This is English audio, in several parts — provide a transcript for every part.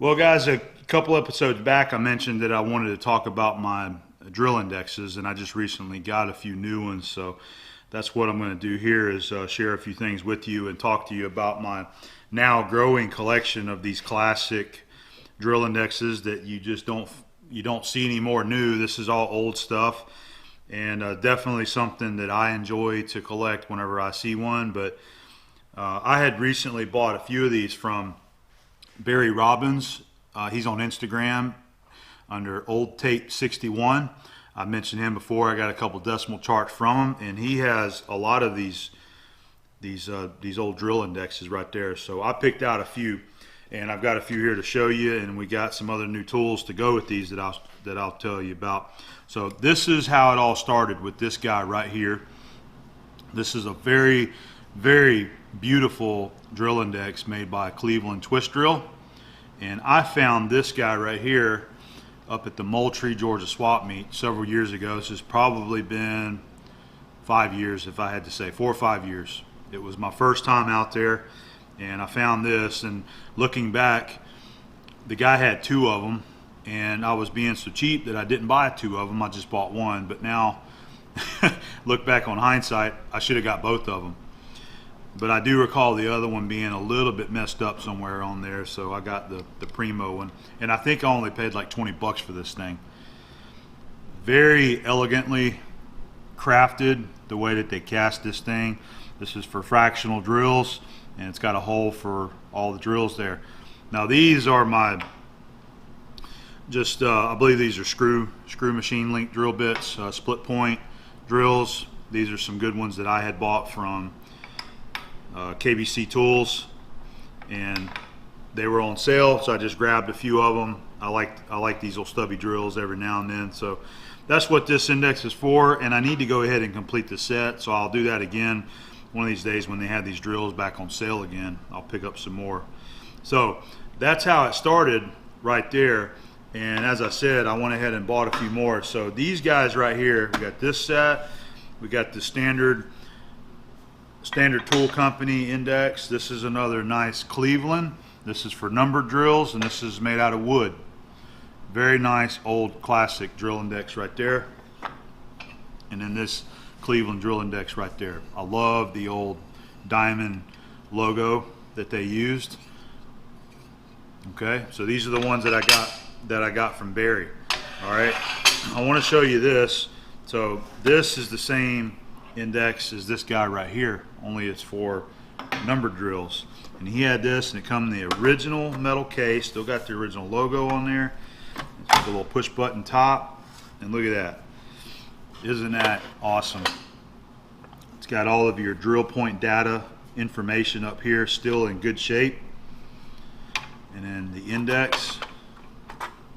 Well, guys, a couple episodes back, I mentioned that I wanted to talk about my drill indexes, and I just recently got a few new ones. So that's what I'm going to do here is share a few things with you and talk to you about my now growing collection of these classic drill indexes that you don't see anymore new. This is all old stuff, and definitely something that I enjoy to collect whenever I see one. But I had recently bought a few of these from Barry Robbins. He's on Instagram under Old Tape 61. I mentioned him before. I got a couple decimal charts from him, and he has a lot of these old drill indexes right there. So I picked out a few, and I've got a few here to show you, and we got some other new tools to go with these that I'll tell you about. So this is how it all started with this guy right here. This is a very, very beautiful drill index made by Cleveland Twist Drill, and I found this guy right here up at the Moultrie, Georgia swap meet several years ago. This has probably been 5 years, if I had to say, 4 or 5 years. It was my first time out there, and I found this, and looking back, the guy had two of them, and I was being so cheap that I didn't buy two of them. I just bought one. But now look back on hindsight, I should have got both of them. But I do recall the other one being a little bit messed up somewhere on there, so I got the Primo one. And I think I only paid like 20 bucks for this thing. Very elegantly crafted, the way that they cast this thing. This is for fractional drills, and it's got a hole for all the drills there. Now these are my, I believe these are screw machine link drill bits, split point drills. These are some good ones that I had bought from KBC Tools, and they were on sale, so I just grabbed a few of them. I like these little stubby drills every now and then, so that's what this index is for. And I need to go ahead and complete the set, so I'll do that again one of these days when they have these drills back on sale again. I'll pick up some more. So that's how it started right there, and as I said, I went ahead and bought a few more. So these guys right here, we got this set, we got the standard Tool Company index. This is another nice Cleveland. This is for numbered drills, and this is made out of wood. Very nice old classic drill index right there. And then this Cleveland drill index right there. I love the old diamond logo that they used. Okay, so these are the ones that I got from Barry. All right, I want to show you this. So this is the same index as this guy right here, only it's for numbered drills. And he had this, and it come in the original metal case. Still got the original logo on there. It's got a little push button top, and look at that. Isn't that awesome? It's got all of your drill point data information up here, still in good shape. And then the index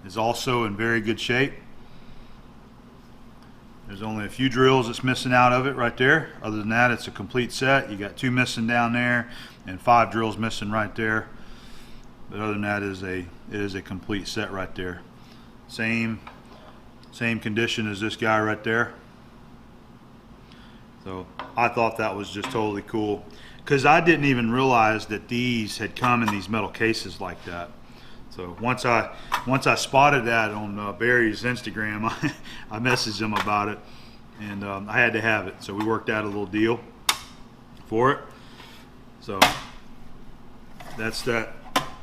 is also in very good shape. There's only a few drills that's missing out of it right there. Other than that, it's a complete set. You got 2 missing down there and 5 drills missing right there. But other than that, it is a complete set right there. Same condition as this guy right there. So I thought that was just totally cool, because I didn't even realize that these had come in these metal cases like that. So once I spotted that on Barry's Instagram, I messaged him about it, and I had to have it. So we worked out a little deal for it. So that's that.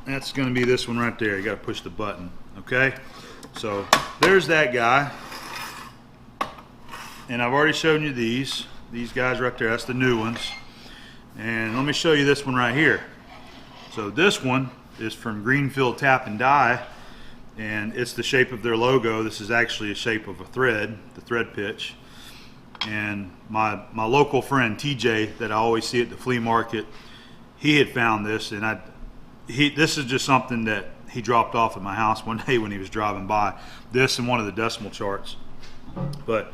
That's going to be this one right there. You got to push the button. Okay. So there's that guy, and I've already shown you these guys right there. That's the new ones. And let me show you this one right here. So this one is from Greenfield Tap and Die, and it's the shape of their logo. This is actually a shape of a thread, the thread pitch. And my local friend TJ that I always see at the flea market, he had found this, and this is just something that he dropped off at my house one day when he was driving by. This and one of the decimal charts. But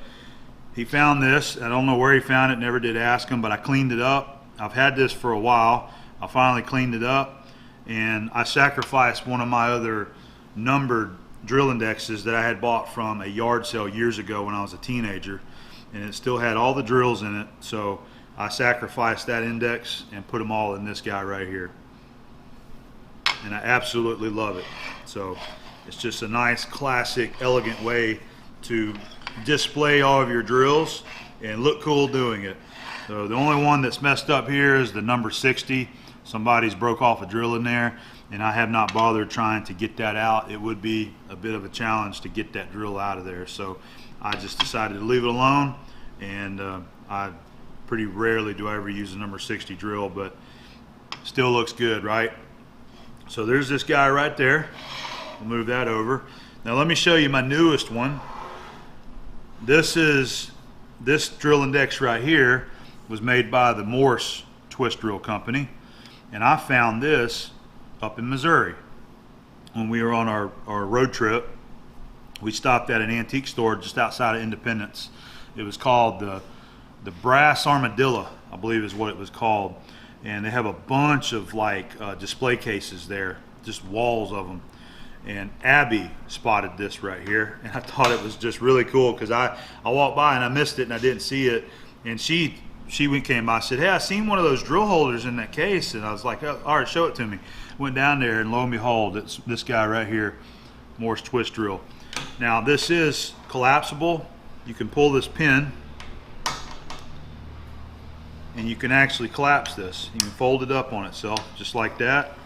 he found this. I don't know where he found it, never did ask him, but I cleaned it up. I've had this for a while. I finally cleaned it up, and I sacrificed one of my other numbered drill indexes that I had bought from a yard sale years ago when I was a teenager, and it still had all the drills in it. So I sacrificed that index and put them all in this guy right here. and I absolutely love it. So it's just a nice, classic, elegant way to display all of your drills and look cool doing it. So the only one that's messed up here is the number 60. Somebody's broke off a drill in there, and I have not bothered trying to get that out. It would be a bit of a challenge to get that drill out of there. So I just decided to leave it alone, and I pretty rarely do I ever use a number 60 drill, but still looks good, right? So there's this guy right there. We'll move that over. Now let me show you my newest one. This drill index right here was made by the Morse Twist Drill Company, and I found this up in Missouri. When we were on our road trip, we stopped at an antique store just outside of Independence. It was called the Brass Armadillo, I believe is what it was called. And they have a bunch of like display cases there, just walls of them. And Abby spotted this right here, and I thought it was just really cool because I walked by and I missed it and I didn't see it. And she came by and said, "Hey, I seen one of those drill holders in that case." And I was like, "Oh, all right, show it to me." Went down there, and lo and behold, it's this guy right here, Morse Twist Drill. Now this is collapsible. You can pull this pin and you can actually collapse this. You can fold it up on itself just like that,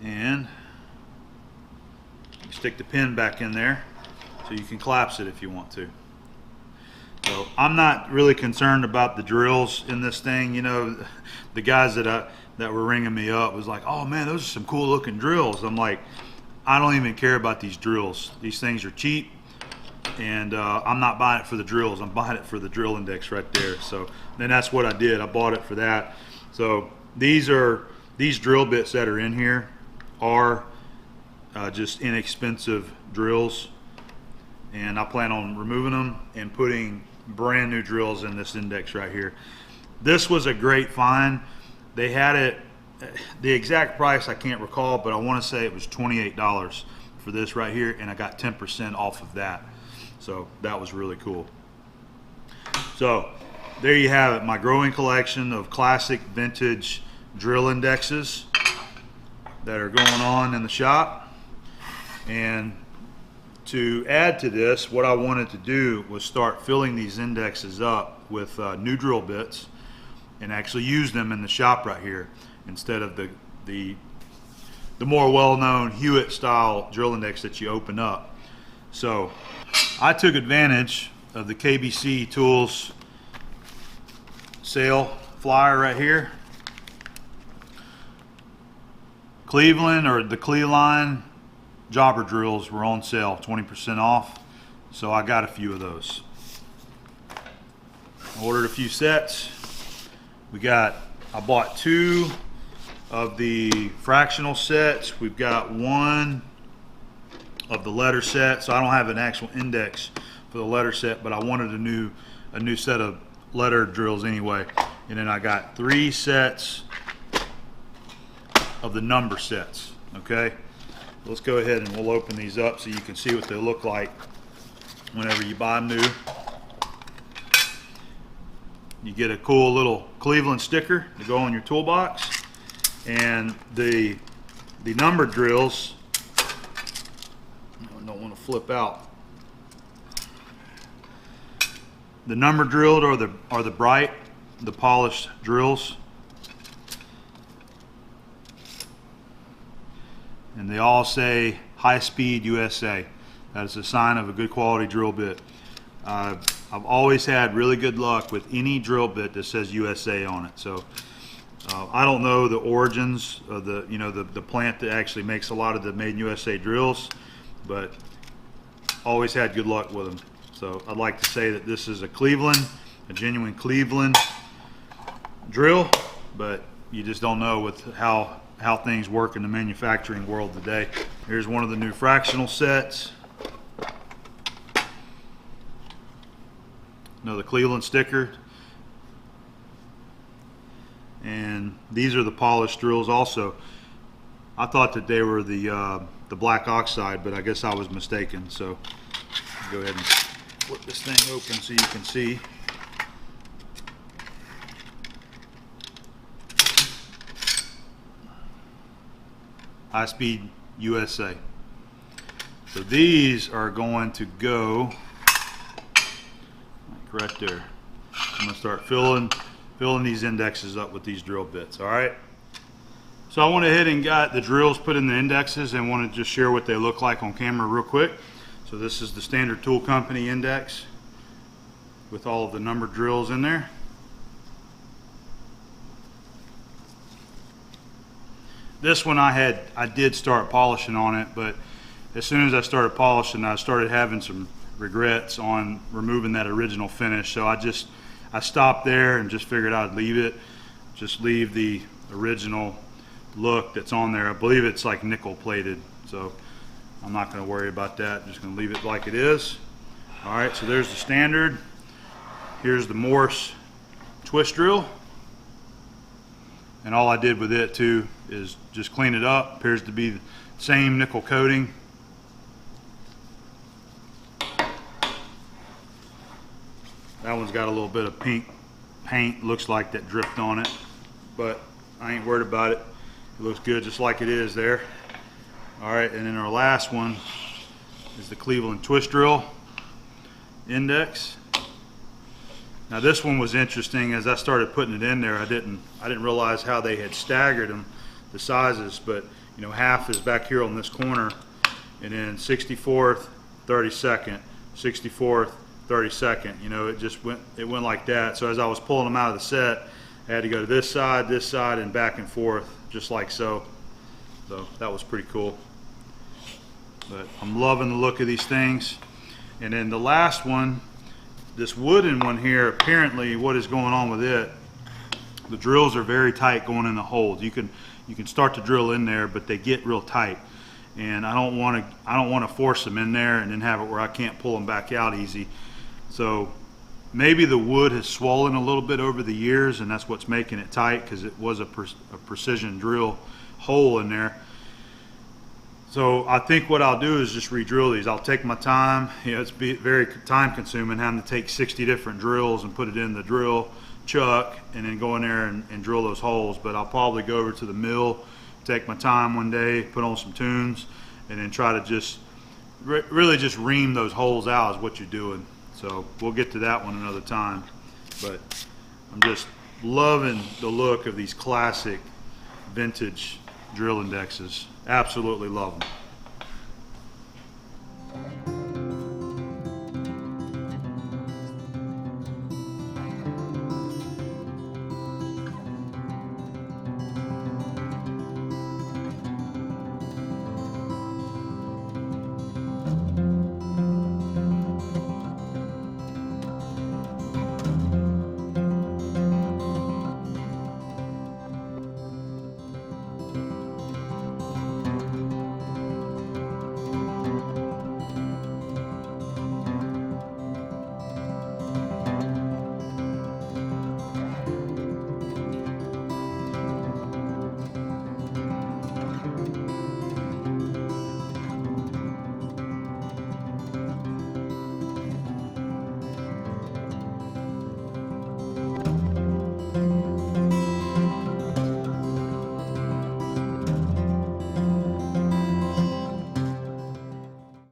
and you stick the pin back in there so you can collapse it if you want to. So I'm not really concerned about the drills in this thing. You know, the guys that were ringing me up was like, "Oh man, those are some cool looking drills." I'm like, I don't even care about these drills. These things are cheap, and I'm not buying it for the drills. I'm buying it for the drill index right there. So then that's what I did. I bought it for that. So these drill bits that are in here are just inexpensive drills, and I plan on removing them and putting brand new drills in this index right here. This was a great find. They had it, the exact price I can't recall, but I want to say it was $28 for this right here, and I got 10% off of that. So that was really cool. So there you have it, my growing collection of classic vintage drill indexes that are going on in the shop. And to add to this, what I wanted to do was start filling these indexes up with new drill bits and actually use them in the shop right here instead of the more well-known Hewitt style drill index that you open up. So I took advantage of the KBC Tools sale flyer right here. Cleveland, or the Cleveland jobber drills were on sale, 20% off. So I got a few of those. I ordered a few sets. I bought 2 of the fractional sets. We've got 1 of the letter set. So I don't have an actual index for the letter set, but I wanted a new set of letter drills anyway. And then I got 3 sets of the number sets. Okay, let's go ahead and we'll open these up so you can see what they look like whenever you buy them new. You get a cool little Cleveland sticker to go on your toolbox, and the number drills, I don't want to flip out. The number drilled are the bright, the polished drills, and they all say High Speed USA. That is a sign of a good quality drill bit. I've always had really good luck with any drill bit that says USA on it. So I don't know the origins of the plant that actually makes a lot of the Made in USA drills, but always had good luck with them. So I'd like to say that this is a genuine Cleveland drill, but you just don't know with how things work in the manufacturing world today. Here's one of the new fractional sets. Another Cleveland sticker. And these are the polished drills also. I thought that they were the black oxide, but I guess I was mistaken. So go ahead and flip this thing open so you can see. High Speed USA. So these are going to go like right there. I'm gonna start filling these indexes up with these drill bits. All right. So I went ahead and got the drills put in the indexes and want to just share what they look like on camera real quick. So this is the Standard Tool Company index with all of the numbered drills in there. This one I did start polishing on it, but as soon as I started polishing, I started having some regrets on removing that original finish. So I stopped there and just figured I'd leave it. Just leave the original look that's on there. I believe it's like nickel plated, so I'm not going to worry about that. I'm just going to leave it like it is. All right, so there's the standard. Here's the Morse twist drill, and all I did with it too is just clean it up. Appears to be the same nickel coating. That one's got a little bit of pink paint, looks like that dripped on it, but I ain't worried about it. It looks good just like it is there. All right, and then our last one is the Cleveland twist drill index. Now this one was interesting. As I started putting it in there, I didn't realize how they had staggered them, the sizes, but you know, half is back here on this corner, and then 64th, 32nd, 64th, 32nd. You know, it went like that. So as I was pulling them out of the set, I had to go to this side, and back and forth, just like so. So that was pretty cool. But I'm loving the look of these things. And then the last one, this wooden one here, apparently what is going on with it, the drills are very tight going in the holes. You can start to drill in there, but they get real tight. And I don't want to force them in there and then have it where I can't pull them back out easy. So maybe the wood has swollen a little bit over the years, and that's what's making it tight, because it was a precision drill hole in there. So I think what I'll do is just re-drill these. I'll take my time. You know, it's very time consuming having to take 60 different drills and put it in the drill chuck and then go in there and drill those holes. But I'll probably go over to the mill, take my time one day, put on some tunes, and then try to just really just ream those holes out is what you're doing. So we'll get to that one another time. But I'm just loving the look of these classic vintage drill indexes. Absolutely love them.